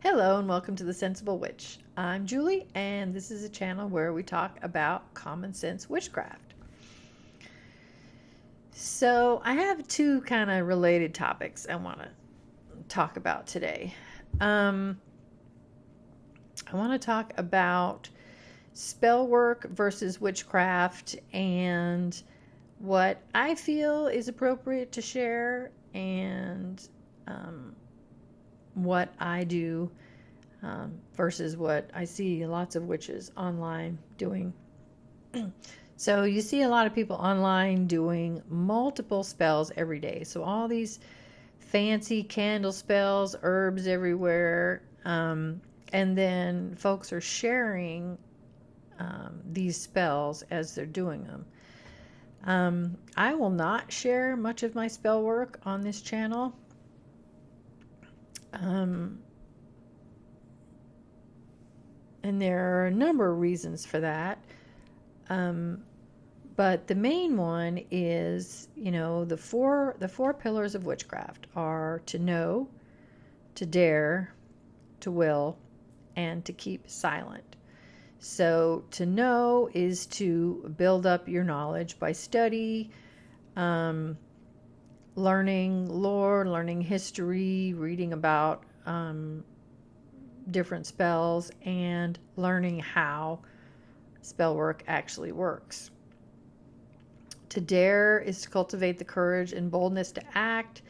Hello and welcome to The Sensible Witch. I'm Julie, and this is a channel where we talk about common sense witchcraft. So I have two kind of related topics I want to talk about today. I want to talk about spellwork versus witchcraft and what I feel is appropriate to share and what I do versus what I see lots of witches online doing. So you see a lot of people online doing multiple spells every day. So all these fancy candle spells, herbs everywhere, and then folks are sharing these spells as they're doing them. I will not share much of my spell work on this channel. And there are a number of reasons for that. But the main one is, the four pillars of witchcraft are to know, to dare, to will, and to keep silent. So to know is to build up your knowledge by study, learning lore, learning history, reading about different spells, and learning how spell work actually works. To dare is to cultivate the courage and boldness to act,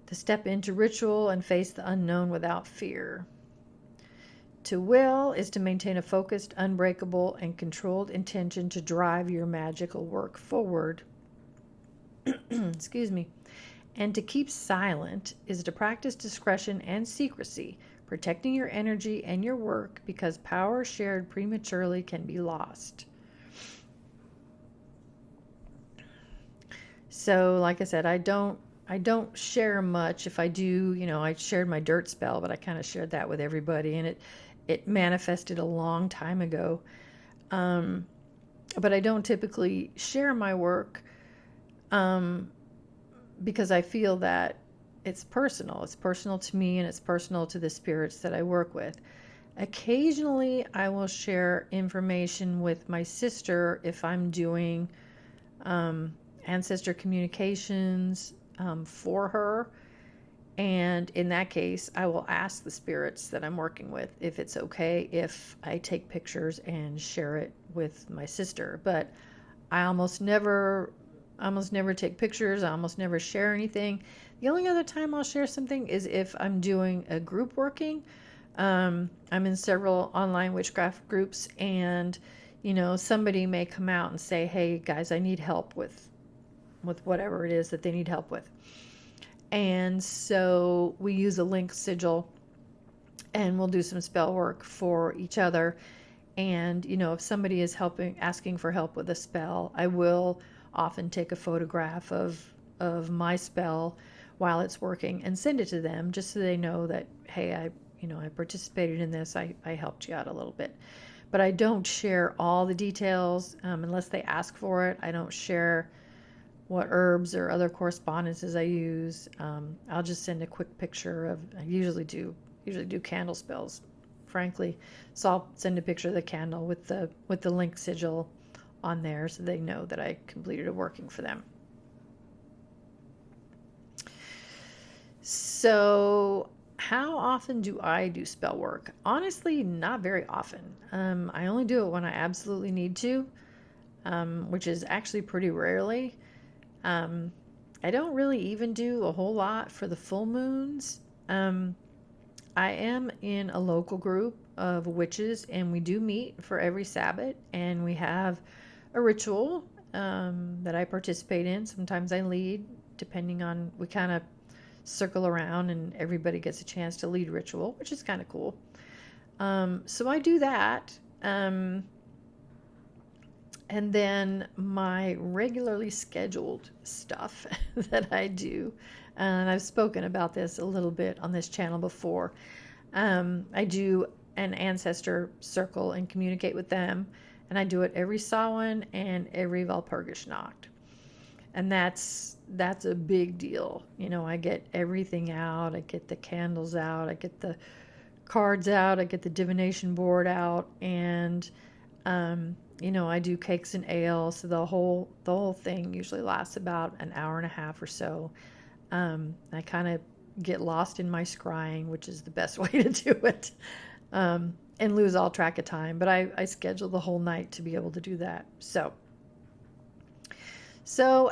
to step into ritual and face the unknown without fear. To will is to maintain a focused, unbreakable, and controlled intention to drive your magical work forward. Excuse me. And to keep silent is to practice discretion and secrecy, protecting your energy and your work because power shared prematurely can be lost. So, like I said, I don't share much. If I do, I shared my dirt spell, but I kind of shared that with everybody, and it manifested a long time ago. But I don't typically share my work because I feel that it's personal. It's personal to me, and it's personal to the spirits that I work with. Occasionally, I will share information with my sister if I'm doing ancestor communications for her. And in that case, I will ask the spirits that I'm working with if it's okay if I take pictures and share it with my sister. But I almost never take pictures. I almost never share anything. The only other time I'll share something is if I'm doing a group working. I'm in several online witchcraft groups, and somebody may come out and say, "Hey guys, I need help with whatever it is that they need help with." And so we use a link sigil, and we'll do some spell work for each other. And if somebody is asking for help with a spell, I will often take a photograph of my spell while it's working and send it to them, just so they know that, hey, I participated in this. I helped you out a little bit. But I don't share all the details unless they ask for it. I don't share what herbs or other correspondences I use. I'll just send a quick picture of. I usually do candle spells, frankly. So I'll send a picture of the candle with the link sigil on there, so they know that I completed a working for them. So how often do I do spell work? Honestly, not very often. I only do it when I absolutely need to, which is actually pretty rarely. I don't really even do a whole lot for the full moons. I am in a local group of witches, and we do meet for every Sabbath, and we have a ritual that I participate in. Sometimes I lead, depending on, we kind of circle around and everybody gets a chance to lead ritual, which is kind of cool. So I do that. And then my regularly scheduled stuff that I do, and I've spoken about this a little bit on this channel before. I do an ancestor circle and communicate with them, and I do it every Samhain and every Walpurgisnacht. And that's a big deal. I get everything out. I get the candles out. I get the cards out, I get the divination board out, and I do cakes and ale, so the whole thing usually lasts about an hour and a half or so. I kind of get lost in my scrying, which is the best way to do it, and lose all track of time. But I schedule the whole night to be able to do that. So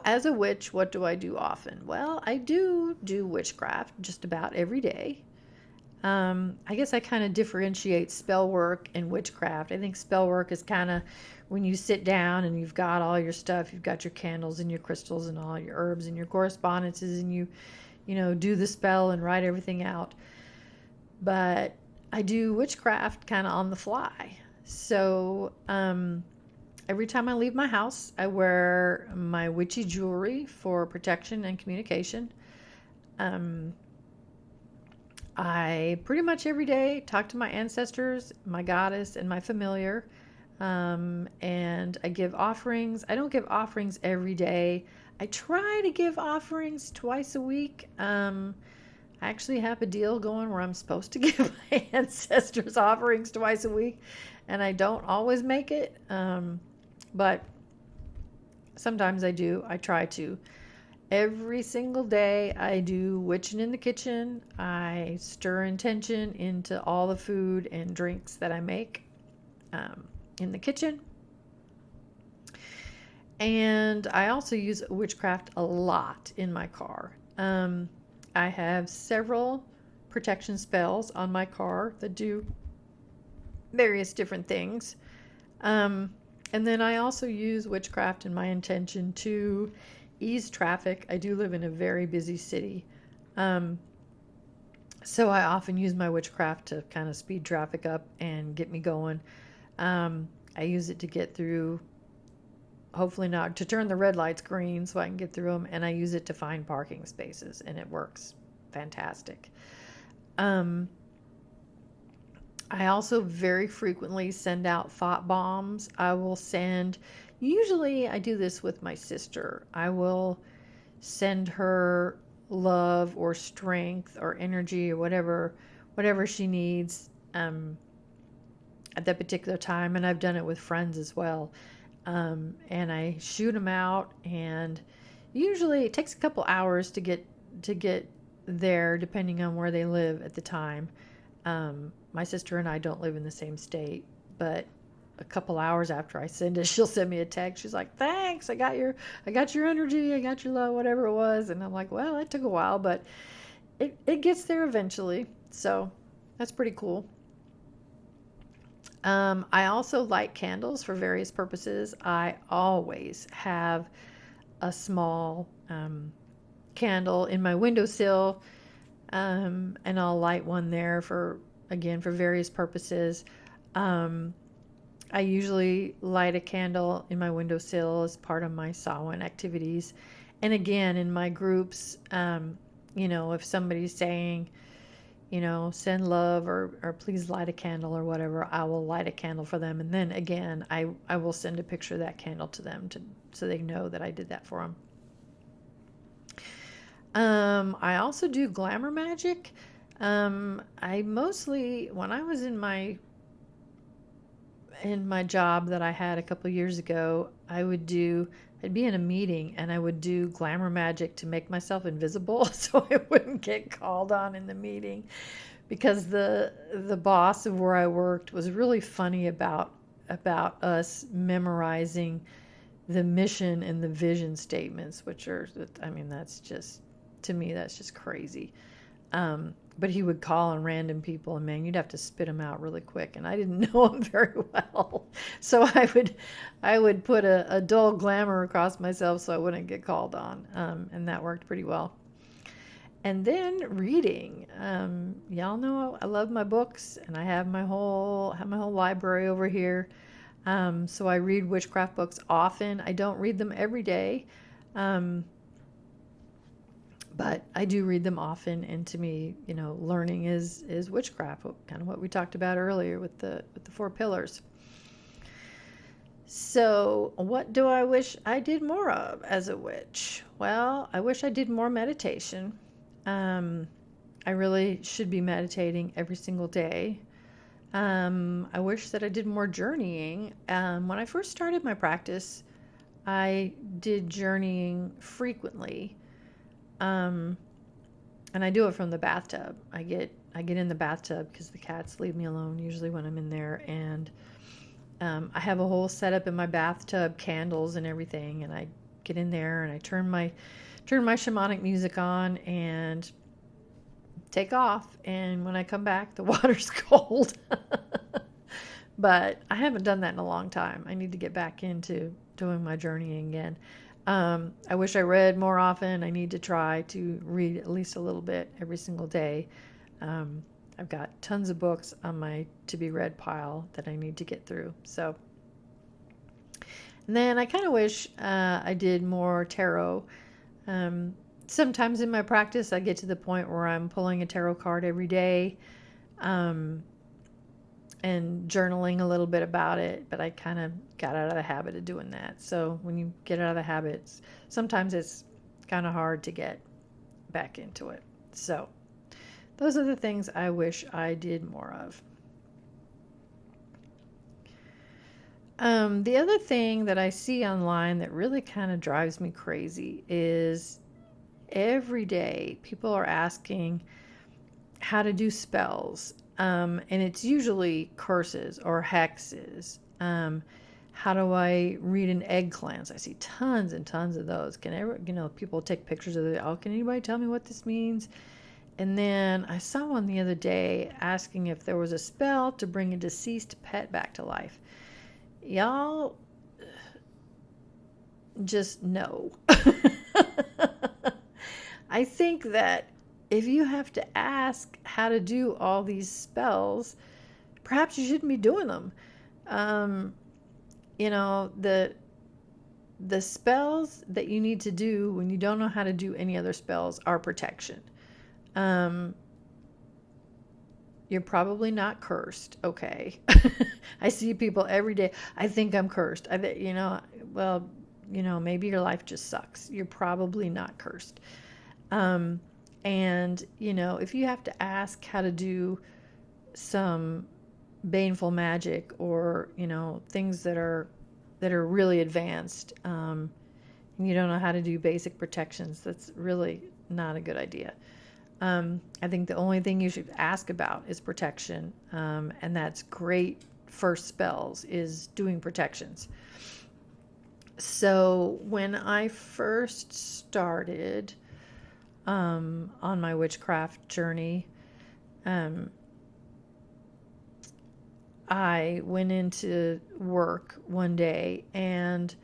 as a witch, what do I do often? Well, I do witchcraft just about every day. I guess I kind of differentiate spell work and witchcraft. I think spell work is kind of when you sit down and you've got all your stuff, you've got your candles and your crystals and all your herbs and your correspondences, and you do the spell and write everything out. But I do witchcraft kind of on the fly. So every time I leave my house, I wear my witchy jewelry for protection and communication. I pretty much every day talk to my ancestors, my goddess, and my familiar. And I give offerings. I don't give offerings every day. I try to give offerings twice a week. I actually have a deal going where I'm supposed to give my ancestors offerings twice a week, and I don't always make it. But sometimes I do. I try to. Every single day I do witching in the kitchen. I stir intention into all the food and drinks that I make in the kitchen. And I also use witchcraft a lot in my car. I have several protection spells on my car that do various different things. And then I also use witchcraft in my intention to ease traffic. I do live in a very busy city. So I often use my witchcraft to kind of speed traffic up and get me going. I use it to get through, hopefully not, to turn the red lights green so I can get through them. And I use it to find parking spaces, and it works fantastic. I also very frequently send out thought bombs. Usually I do this with my sister. I will send her love or strength or energy or whatever she needs at that particular time. And I've done it with friends as well. And I shoot them out, and usually it takes a couple hours to get there, depending on where they live at the time. My sister and I don't live in the same state, but a couple hours after I send it, she'll send me a text. She's like, "Thanks, I got your energy, I got your love," whatever it was. And I'm like, well, it took a while, but it gets there eventually. So that's pretty cool. I also light candles for various purposes. I always have a small candle in my windowsill, and I'll light one there for various purposes. I usually light a candle in my windowsill as part of my Samhain activities. And again, in my groups, if somebody's saying, send love or please light a candle or whatever, I will light a candle for them. And then again, I will send a picture of that candle to them so they know that I did that for them. I also do glamour magic. I mostly, when I was in my job that I had a couple years ago, I'd be in a meeting and I would do glamour magic to make myself invisible so I wouldn't get called on in the meeting, because the boss of where I worked was really funny about us memorizing the mission and the vision statements, which are, that's just, to me, that's just crazy. But he would call on random people, and man, you'd have to spit them out really quick. And I didn't know him very well, so I would put a dull glamour across myself so I wouldn't get called on, and that worked pretty well. And then reading, y'all know I love my books, and I have my whole library over here. So I read witchcraft books often. I don't read them every day. But I do read them often, and to me, learning is witchcraft, kind of what we talked about earlier with the 4 pillars. So what do I wish I did more of as a witch? Well, I wish I did more meditation. I really should be meditating every single day. I wish that I did more journeying. When I first started my practice, I did journeying frequently. And I do it from the bathtub. I get in the bathtub because the cats leave me alone usually when I'm in there, and I have a whole setup in my bathtub, candles and everything, and I get in there and I turn my shamanic music on and take off, and when I come back the water's cold. But I haven't done that in a long time. I need to get back into doing my journeying again. I wish I read more often. I need to try to read at least a little bit every single day. I've got tons of books on my to-be-read pile that I need to get through. So, and then I kind of wish I did more tarot. Sometimes in my practice, I get to the point where I'm pulling a tarot card every day and journaling a little bit about it, but I kind of got out of the habit of doing that. So when you get out of the habits, sometimes it's kind of hard to get back into it. So those are the things I wish I did more of. The other thing that I see online that really kind of drives me crazy is every day people are asking how to do spells. And it's usually curses or hexes. How do I read an egg cleanse? I see tons and tons of those. People take pictures of it. Oh, can anybody tell me what this means? And then I saw one the other day asking if there was a spell to bring a deceased pet back to life. Y'all, just no. I think that if you have to ask how to do all these spells, perhaps you shouldn't be doing them. The spells that you need to do when you don't know how to do any other spells are protection. You're probably not cursed, okay? I see people every day. I think I'm cursed. Maybe your life just sucks. You're probably not cursed. And, if you have to ask how to do some baneful magic or, things that are really advanced, and you don't know how to do basic protections, that's really not a good idea. I think the only thing you should ask about is protection. And that's great first spells is doing protections. So when I first started on my witchcraft journey, I went into work one day and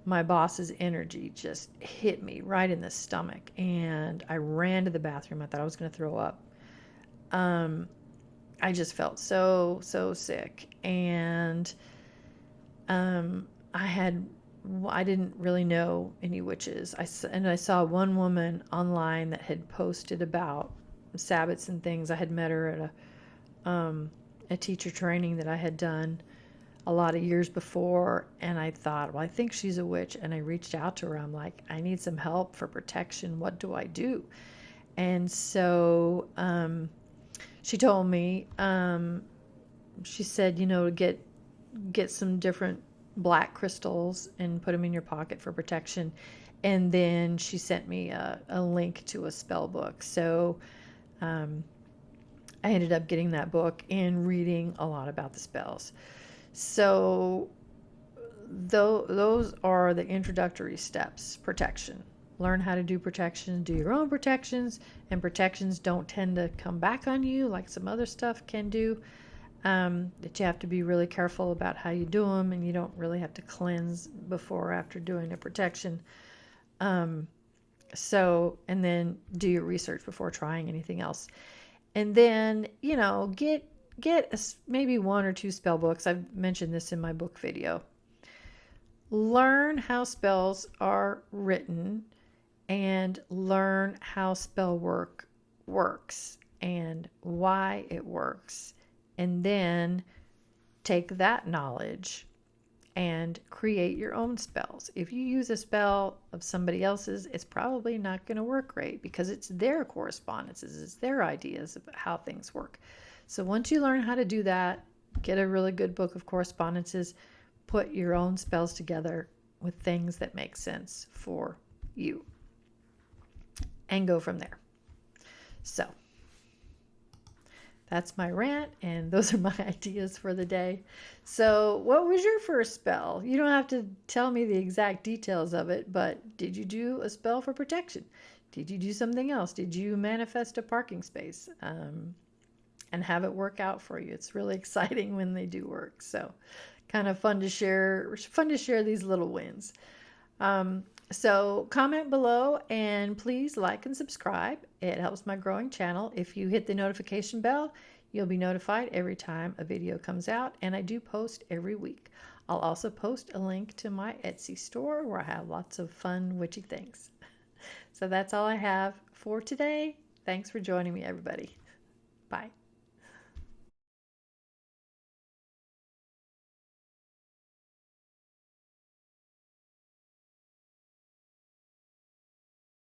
my boss's energy just hit me right in the stomach, and I ran to the bathroom. I thought I was going to throw up. I just felt so sick, and I didn't really know any witches. I saw one woman online that had posted about Sabbats and things. I had met her at a teacher training that I had done a lot of years before, and I thought, well, I think she's a witch, and I reached out to her. I'm like, I need some help for protection. What do I do? And so she told me, she said, to get some different black crystals and put them in your pocket for protection. And then she sent me a link to a spell book. So I ended up getting that book and reading a lot about the spells. So those are the introductory steps. Protection. Learn how to do protection, do your own protections, and protections don't tend to come back on you like some other stuff can do. That you have to be really careful about how you do them, and you don't really have to cleanse before or after doing a protection. And then do your research before trying anything else. And then, get maybe one or two spell books. I've mentioned this in my book video. Learn how spells are written and learn how Spellwork works and why it works. And then take that knowledge and create your own spells. If you use a spell of somebody else's, it's probably not going to work great because it's their correspondences, it's their ideas of how things work. So once you learn how to do that, get a really good book of correspondences, put your own spells together with things that make sense for you, and go from there. So that's my rant, and those are my ideas for the day. So what was your first spell? You don't have to tell me the exact details of it, but did you do a spell for protection? Did you do something else? Did you manifest a parking space and have it work out for you? It's really exciting when they do work. So kind of fun to share these little wins. So comment below, and please like and subscribe. It helps my growing channel. If you hit the notification bell, you'll be notified every time a video comes out, and I do post every week. I'll also post a link to my Etsy store where I have lots of fun witchy things. So that's all I have for today. Thanks for joining me, everybody. Bye.